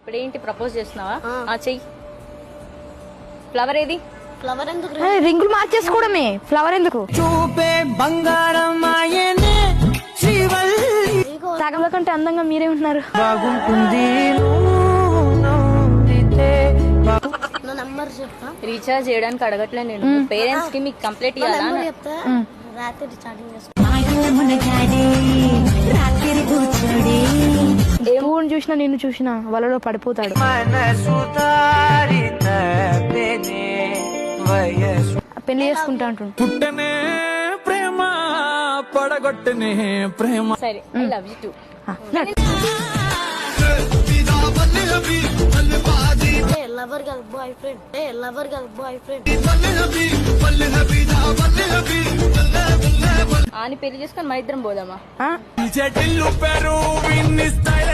ఇప్పుడు ఏంటి ప్రపోజ్ చేస్తున్నావా? చెయ్యి. ఫ్లవర్ ఏది? ఫ్లవర్ ఎందుకు? రింగులు మార్చేసుకోవడమే, ఫ్లవర్ ఎందుకు? చూపే బంగారం సగంలో కంటే అందంగా మీరే ఉంటున్నారు. బాగుంటుంది. నా నంబర్ చెప్తా. రీఛార్జ్ చేయడానికి అడగట్లే నేను. పేరెంట్స్ కి మీకు కంప్లీట్ ఇవ్వాలా? చెప్తా. రాత్రి రీఛార్జింగ్ చేసుకో. దేవుని చూసినా నిన్ను చూసినా వలలో పడిపోతాడు. పెళ్లి చేసుకుంటా అంటుండు. పుట్టనే ప్రేమ పడగొట్టనే ప్రేమ. సరే, I love you two. Lover కాదు బాయ్ ఫ్రెండ్. లవర్ కాదు బాయ్ ఫ్రెండ్. ఆని పెళ్లి చేసుకొని మన ఇద్దరం పోదామా? చెటిల్లు పెరు విన్నిస్తాయి